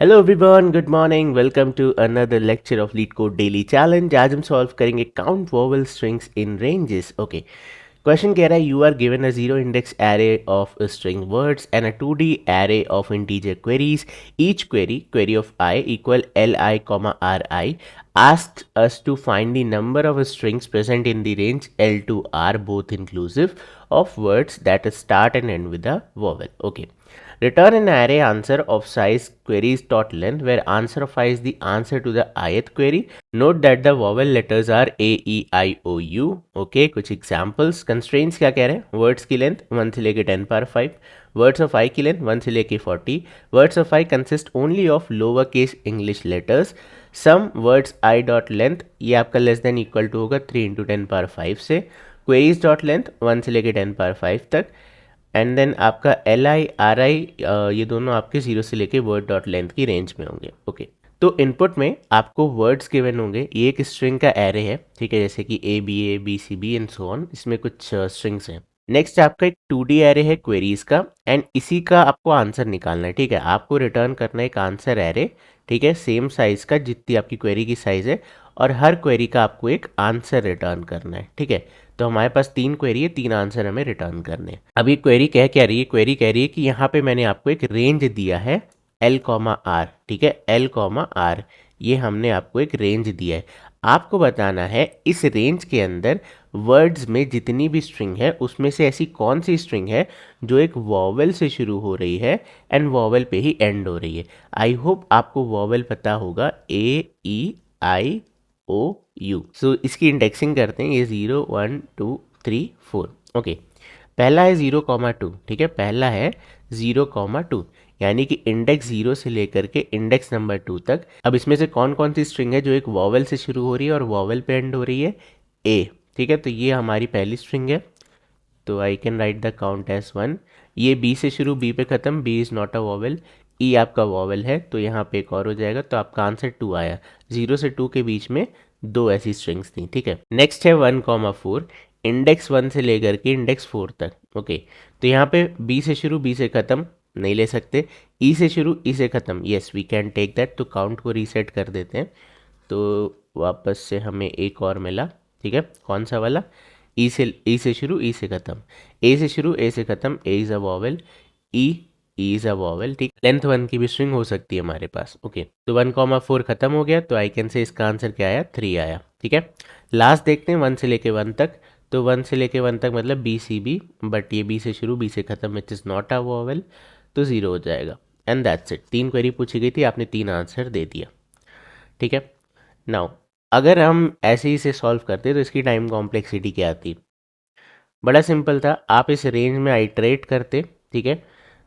Hello everyone, good morning. Welcome to another lecture of LeetCode daily challenge. आज हम solve करेंगे count vowel strings in ranges. Okay, question कह रहा है you are given a zero index array of string words and a 2D array of integer queries. Each query of i equal li, ri asks us to find the number of strings present in the range L to R, both inclusive, of words that start and end with a vowel. Okay. Return an array answer of size queries dot length where answer of I is the answer to the ith query. Note that the vowel letters are A, E, I, O, U. Okay, कुछ examples. Constraints क्या कह रहे हैं? Words की length 1 से लेके 10 power 5. Words of I की length 1 से लेके 40. Words of I consist only of lower case English letters. Some words I dot length ये आपका less than equal to होगा 3 into 10 power 5 से. Queries dot length 1 से लेके 10 power 5 तक. एंड देन आपका एल आई आर आई ये दोनों आपके 0 से लेके वर्ड डॉट लेंथ की रेंज में होंगे। ओके, तो इनपुट में आपको वर्ड्स गिवन होंगे। ये एक स्ट्रिंग का एरे है, ठीक है, जैसे कि a b c b and so on. इसमें कुछ स्ट्रिंग्स हैं। नेक्स्ट आपका एक 2D एरे है क्वेरीज का, एंड इसी का आपको आंसर निकालना है। ठीक है, आपको रिटर्न करना है एक आंसर एरे, ठीक है, सेम साइज का जितनी आपकी क्वेरी की साइज है, और हर क्वेरी का आपको एक आंसर रिटर्न करना है। ठीक है, तो हमारे पास 3 क्वेरी है, 3 आंसर हमें रिटर्न करने हैं। अब ये क्वेरी कह क्या रही है? क्वेरी कह रही है कि यहाँ पे मैंने आपको एक रेंज दिया है L, R। ठीक है, L, R, ये हमने आपको एक रेंज दिया है। आपको बताना है इस रेंज के अंदर वर्ड्स में जितनी भी स्ट्रिंग है उसमें से ऐसी कौन सी स्ट्रिंग है जो एक वॉवेल से शुरू हो रही है एंड वॉवेल पे ही एंड हो रही है। आई होप आपको वॉवेल पता होगा, A, E, I, O, U। सो इसकी इंडेक्सिंग करते हैं। ये 0 1 2 3 4। ओके, पहला है 0,2। ठीक है, पहला है 0,2, यानी कि इंडेक्स 0 से लेकर के इंडेक्स नंबर 2 तक। अब इसमें से कौन कौन सी स्ट्रिंग है जो एक वॉवेल से शुरू हो रही है और वॉवेल पे एंड हो रही है? ए। ठीक है, तो ये हमारी पहली स्ट्रिंग है, तो I can write the count as 1। ये बी से शुरू, बी पे खत्म, B is not a vowel. E आपका वॉवेल है, तो यहाँ पे एक और हो जाएगा, तो आपका आंसर 2 आया। 0 से 2 के बीच में 2 ऐसी स्ट्रिंग्स थी। ठीक है, नेक्स्ट है 1,4, इंडेक्स 1 से लेकर के इंडेक्स 4 तक। ओके, तो यहाँ पे बी से शुरू, बी से ख़त्म नहीं ले सकते। ई से शुरू, ई से ख़त्म, yes we can take that. तो काउंट को रीसेट कर देते हैं, तो वापस से हमें एक और मिला। ठीक है, कौन सा वाला? ई से शुरू, ई से ख़त्म, ए से शुरू, ए से ख़त्म, A is a vowel, E is a vowel. ठीक, लेंथ 1 की भी स्ट्रिंग हो सकती है हमारे पास। ओके, तो 1,4 खत्म हो गया, तो आई कैन से इसका आंसर क्या आया? 3 आया। ठीक है, लास्ट देखते हैं 1 से लेके 1 तक। तो 1 से लेके 1 तक मतलब बी सी बी, बट ये बी से शुरू, बी से ख़त्म, which is not a vowel, तो 0 हो जाएगा। And that's it. 3 क्वेरी पूछी गई थी, आपने 3 आंसर दे दिया। ठीक है, नाउ अगर हम ऐसे ही इसे सॉल्व करते तो इसकी टाइम कॉम्प्लेक्सिटी क्या आती? बड़ा सिंपल था, आप इस रेंज में आइटरेट करते। ठीक है,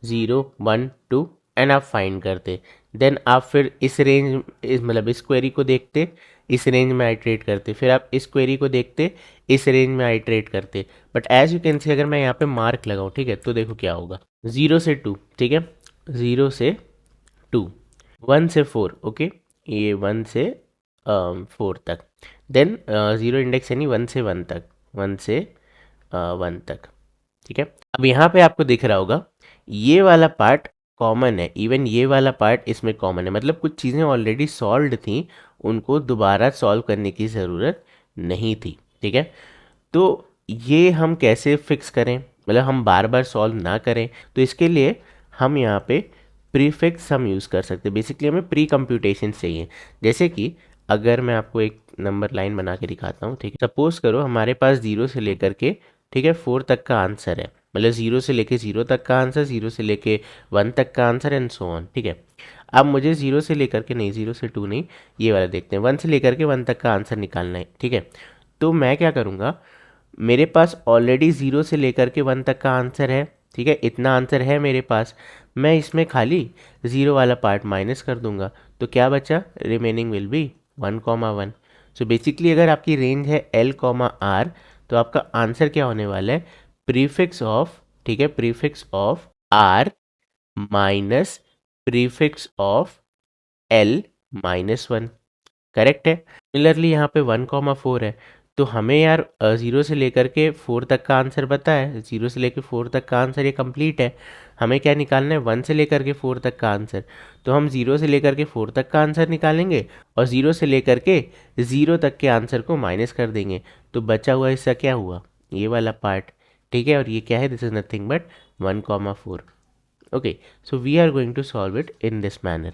0 1 2 एंड आप फाइंड करते। देन आप फिर इस रेंज मतलब इस क्वेरी को देखते, इस रेंज में आइटरेट करते, फिर आप इस क्वेरी को देखते, इस रेंज में आइटरेट करते। But as you can see, अगर मैं यहाँ पे मार्क लगाऊँ, ठीक है, तो देखो क्या होगा। 0 से 2, ठीक है, 0 से 2, 1 से 4, ओके, ये 1 से 4 तक। देन 0 इंडेक्स यानी 1 से 1 तक, 1 से 1 तक। ठीक है, अब यहाँ पे आपको दिख रहा होगा ये वाला पार्ट कॉमन है, इवन ये वाला पार्ट इसमें कॉमन है, मतलब कुछ चीज़ें ऑलरेडी सॉल्व्ड थी, उनको दोबारा सॉल्व करने की ज़रूरत नहीं थी। ठीक है, तो ये हम कैसे फिक्स करें, मतलब हम बार बार सॉल्व ना करें, तो इसके लिए हम यहाँ पे प्रीफिक्स हम यूज़ कर सकते हैं। बेसिकली हमें प्री कंप्यूटेशन चाहिए। जैसे कि अगर मैं आपको एक नंबर लाइन बना के दिखाता हूँ, ठीक है, सपोज करो हमारे पास 0 से लेकर के, ठीक है, 4 तक का आंसर है, मतलब 0 से लेके 0 तक का आंसर, 0 से लेके 1 तक का आंसर एंड सो ऑन। ठीक है, अब मुझे 0 से लेकर के नहीं, 0 से 2 नहीं, ये वाला देखते हैं, 1 से लेकर के 1 तक का आंसर निकालना है। ठीक है, तो मैं क्या करूँगा, मेरे पास ऑलरेडी 0 से लेकर के 1 तक का आंसर है। ठीक है, इतना आंसर है मेरे पास, मैं इसमें खाली 0 वाला पार्ट माइनस कर दूंगा, तो क्या बचा? Remaining will be 1,1। So basically अगर आपकी रेंज है L, R, तो आपका आंसर क्या होने वाला है? प्रीफिक्स ऑफ, ठीक है, prefix of R minus prefix of L -1। Correct है। सिमिलरली यहाँ पे 1,4 है, तो हमें यार 0 से लेकर के 4 तक का आंसर पता है, 0 से लेकर 4 तक का आंसर ये कंप्लीट है। हमें क्या निकालना है, 1 से लेकर के 4 तक का आंसर। तो हम 0 से लेकर के 4 तक का आंसर निकालेंगे और 0 से लेकर के 0 तक के आंसर को माइनस कर देंगे। तो बचा हुआ हिस्सा क्या हुआ, ये वाला पार्ट, ठीक है। और ये क्या है, this is nothing but 1,4। Okay, so we are going to solve it in this manner.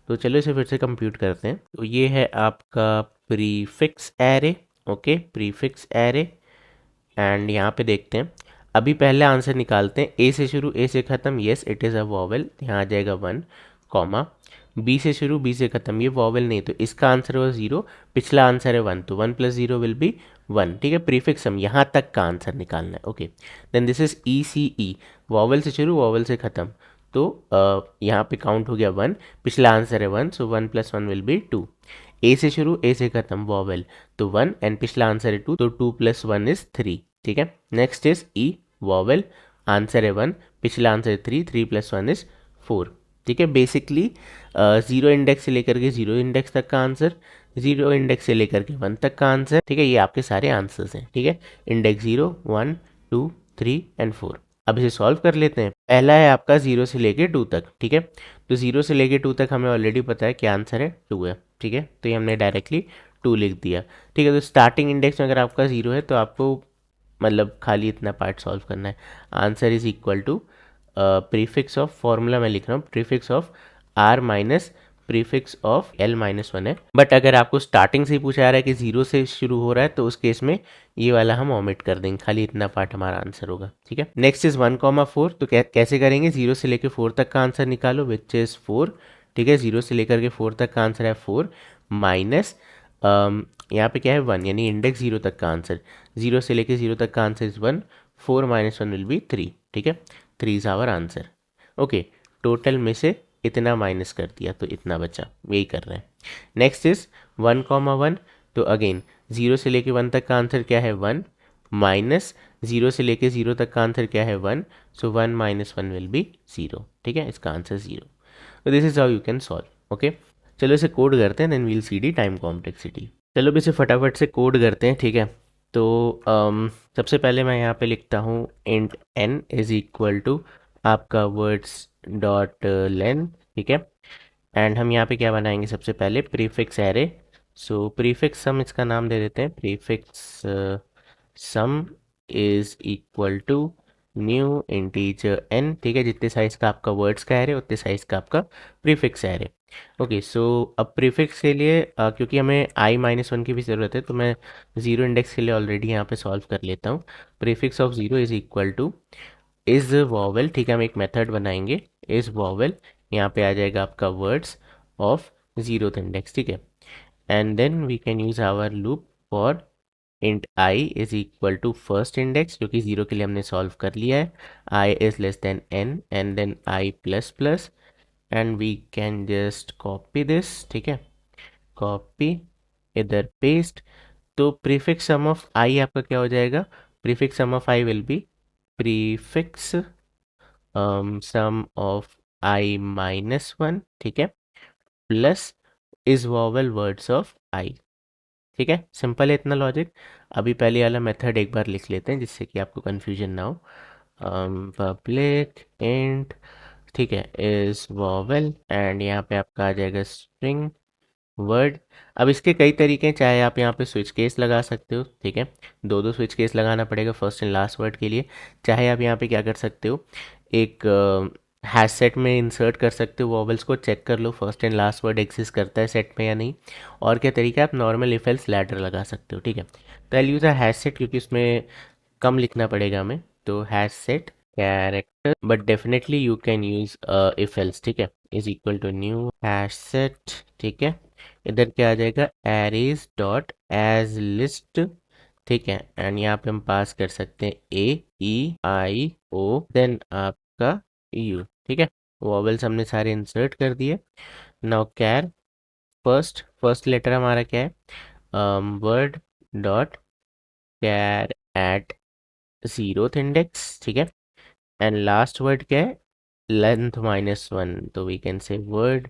तो चलो इसे फिर से कंप्यूट करते हैं। तो ये है आपका prefix array, okay, prefix array. And यहाँ पे देखते हैं, अभी पहले आंसर निकालते हैं। ए से शुरू, ए से ख़त्म, yes it is a vowel, यहाँ आ जाएगा 1, कॉमा। बी से शुरू, बी से ख़त्म, ये वॉवल नहीं, तो इसका आंसर हुआ 0, पिछला आंसर है 1, तो 1 + 0 विल बी 1, ठीक है। प्रीफिक्स सम, यहाँ तक का आंसर निकालना है, okay. Then this is e c e, vowel से शुरू, वॉवल से ख़त्म, तो यहाँ पे काउंट हो गया 1, पिछला आंसर है 1, सो 1 + 1 विल बी 2। ए से शुरू, ए से ख़त्म, वॉवल, तो 1 एंड पिछला आंसर है 2, तो 2 + 1 इज 3, ठीक है। Next is E, vowel, answer है 1, पिछला आंसर है 3, 3 + 1 इज 4, ठीक है। बेसिकली 0 इंडेक्स से लेकर के 0 इंडेक्स तक का आंसर, 0 इंडेक्स से लेकर के 1 तक का आंसर, ठीक है। ये आपके सारे आंसर्स हैं, ठीक है। Index 0, 1, 2, 3 and 4। अब इसे सॉल्व कर लेते हैं। पहला है आपका 0 से लेके 2 तक, ठीक है। तो 0 से लेके 2 तक हमें ऑलरेडी पता है क्या आंसर है, 2 है, ठीक है। तो ये हमने डायरेक्टली 2 लिख दिया, ठीक है। तो स्टार्टिंग इंडेक्स में अगर आपका 0 है तो आपको मतलब खाली इतना पार्ट सॉल्व करना है। Answer is equal to prefix of, formula मैं लिख रहा हूँ, prefix of r minus prefix of L-1 है। बट अगर आपको स्टार्टिंग से ही पूछा जा रहा है कि 0 से शुरू हो रहा है तो उस केस में ये वाला हम ओमिट कर देंगे, खाली इतना पार्ट हमारा आंसर होगा, ठीक है। नेक्स्ट इज 1,4, तो कैसे करेंगे, 0 से लेकर 4 तक का आंसर निकालो, विच इज 4, ठीक है। 0 से लेकर के 4 तक का आंसर है 4, माइनस यहाँ पे क्या है 1, यानी इंडेक्स 0 तक का आंसर, 0 से लेके 0 तक का आंसर इज 1, 4 - 1 विल बी 3, ठीक है। 3 is our answer, okay. Total में से इतना माइनस कर दिया तो इतना बचा, यही कर रहे हैं। नेक्स्ट इज 1,1, तो अगेन 0 से लेके 1 तक का आंसर क्या है 1, माइनस 0 से लेके 0 तक का आंसर क्या है 1, सो 1 - 1 विल बी 0, ठीक है। इसका आंसर 0। तो this is how you can solve, okay. चलो इसे कोड करते हैं, then we'll see the time complexity. चलो भी इसे फटाफट से कोड करते हैं, ठीक है। तो सबसे पहले मैं यहाँ पे लिखता हूँ int n is equal to आपका वर्ड्स डॉट लेंथ, ठीक है। एंड हम यहाँ पे क्या बनाएंगे, सबसे पहले prefix array. So prefix sum इसका नाम दे देते हैं, prefix sum is equal to new integer n, ठीक है। जितने साइज का आपका वर्ड्स का एरे उतने साइज का आपका प्रीफिक्स एरे, ओके। सो अब प्रीफिक्स के लिए क्योंकि हमें i-1 की भी ज़रूरत है तो मैं 0 इंडेक्स के लिए ऑलरेडी यहाँ पे सॉल्व कर लेता हूँ। Prefix of 0 is equal two is vowel, ठीक है। हम एक मेथड बनाएंगे, इज वॉवल, यहाँ पे आ जाएगा आपका वर्ड्स ऑफ 0th इंडेक्स, ठीक है। And then we can use our loop for int i is equal to first index, जो कि 0 के लिए हमने सॉल्व कर लिया है, i is less than n and then i plus plus, and we can just copy this, ठीक है। कॉपी, इधर पेस्ट। तो प्रीफिक्स सम ऑफ i आपका क्या हो जाएगा, prefix sum of i will be prefix sum of i-1, ठीक है, plus is vowel words of i, ठीक है। सिंपल है इतना लॉजिक। अभी पहले वाला मेथड एक बार लिख लेते हैं जिससे कि आपको कन्फ्यूजन ना हो। पब्लिक इंट, ठीक है, इज वॉवल, एंड यहाँ पे आपका आ जाएगा स्ट्रिंग वर्ड। अब इसके कई तरीके हैं, चाहे आप यहाँ पे स्विच केस लगा सकते हो, ठीक है। दो दो स्विच केस लगाना पड़ेगा फर्स्ट एंड लास्ट वर्ड के लिए। चाहे आप यहाँ पे क्या कर सकते हो, एक हैश सेट में इंसर्ट कर सकते हो वॉवल्स को, चेक कर लो first and last word exist करता है सेट में या नहीं। और क्या तरीका है, आप नॉर्मल इफ एल्स लैडर लगा सकते हो, ठीक है। तो I use a hash set क्योंकि उसमें कम लिखना पड़ेगा हमें, तो hash set character, but definitely you can use if else, ठीक है। Is equal to new hash set, ठीक है। इधर क्या आ जाएगा, एरेज डॉट एज लिस्ट, ठीक है। एंड यहाँ पे हम पास कर सकते हैं A-E-I-O, देन आपका यू, ठीक है। वॉवल्स हमने सारे इंसर्ट कर दिए। नाउ कैर फर्स्ट लेटर हमारा क्या है, word dot char at 0th index, ठीक है। एंड लास्ट वर्ड क्या है, लेंथ-1, तो we can say word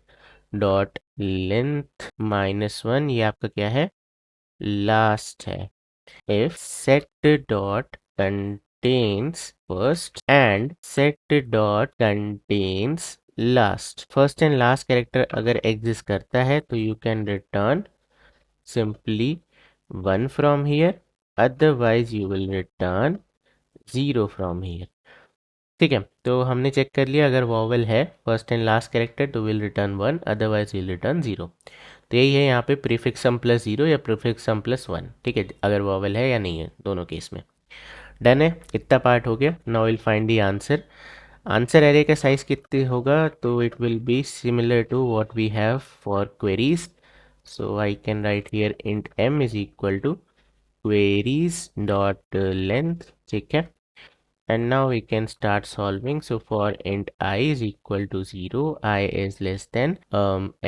dot length -1, ये आपका क्या है, लास्ट है, if set dot contains first and set dot contains last, first and last character अगर एग्जिस्ट करता है तो you can return simply 1 from here, otherwise you will return 0 from here। ठीक है, तो हमने चेक कर लिया, अगर वॉवल है फर्स्ट एंड लास्ट कैरेक्टर तो will return 1, otherwise will return 0। तो यही है यहाँ पे प्रीफिक्स सम प्लस 0 या प्रीफिक्स सम प्लस 1। ठीक है, अगर वॉवल है या नहीं है, दोनों केस में। डन है, इतना पार्ट हो गया। Now will find the answer. Answer array का साइज कितनी होगा, तो it will be similar to what we have for queries. So I can write here int m is equal to queries dot length. ठीक है, and now we can start solving. So for int I is equal to 0, I is less than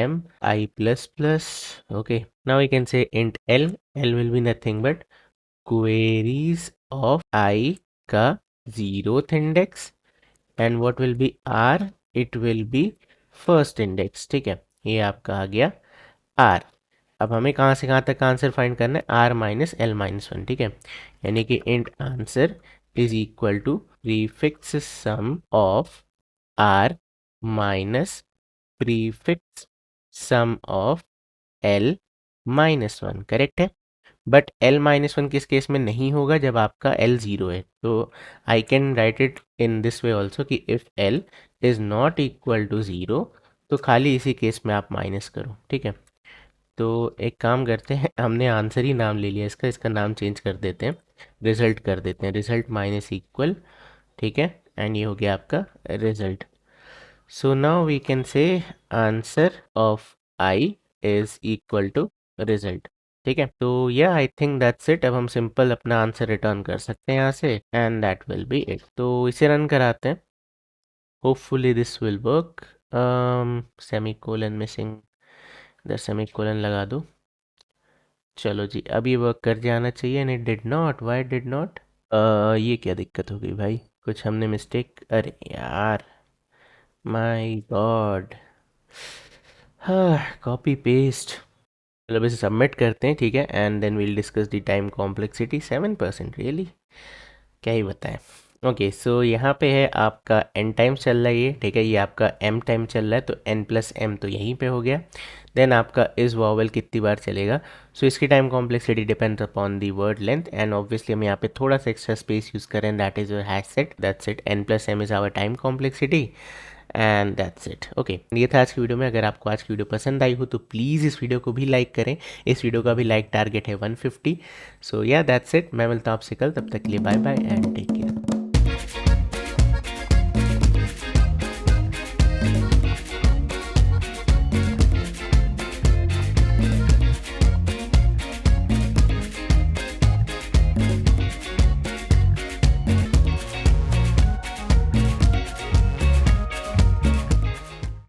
m I plus plus. Okay, now we can say int l will be nothing but queries of I का 0th index, and what will be r, it will be first index। ठीक है, ये आपका आ गया r। अब हमें कहाँ से कहाँ तक का आंसर फाइंड करना है, r माइनस एल माइनस 1। ठीक है, यानी कि int answer is equal to prefix sum of r minus prefix sum of l minus 1। Correct है, बट l माइनस 1 किस केस में नहीं होगा, जब आपका l 0 है। तो I can write it in this way also कि if l is not equal to 0, तो खाली इसी केस में आप माइनस करो। ठीक है, तो एक काम करते हैं, हमने आंसर ही नाम ले लिया इसका, इसका नाम चेंज कर देते हैं, रिजल्ट कर देते हैं, रिजल्ट माइनस इक्वल। ठीक है, एंड ये हो गया आपका result. So now we can say answer of i is equal to result. ठीक है, तो या आई थिंक दैट्स इट। अब हम सिंपल अपना आंसर रिटर्न कर सकते हैं यहाँ से, and that will be it. तो इसे रन कराते हैं, hopefully this will work. Semi colon missing, इधर सेमी कोलन लगा दो। चलो जी, अब ये वर्क कर जाना चाहिए, and it did not. Why did not? ये क्या दिक्कत हो गई भाई, कुछ हमने मिस्टेक, अरे यार, माय गॉड। हाँ, कॉपी पेस्ट। चलो इसे सबमिट करते हैं। ठीक है, and then we'll discuss the time complexity. 7% really, क्या ही बताएं। ओके, सो यहाँ पे है आपका एन टाइम चल रहा है ये। ठीक है, ये आपका एम टाइम चल रहा है, तो एन प्लस एम तो यहीं पे हो गया। देन आपका इस वॉवल कितनी बार चलेगा, सो इसकी time complexity depends upon the word length, and obviously हम यहाँ पे थोड़ा सा एक्स्ट्रा स्पेस यूज़ करें, that is your hash set, that's it. N plus m is our time complexity, and that's it. Okay, ये था आज की वीडियो में। अगर आपको आज की वीडियो पसंद आई हो तो प्लीज़ इस वीडियो को भी लाइक करें। इस वीडियो का भी लाइक टारगेट है 150। सो या दैट्स इट, मैं मिलता हूँ आपसे कल, तब तक के लिए bye bye and take care.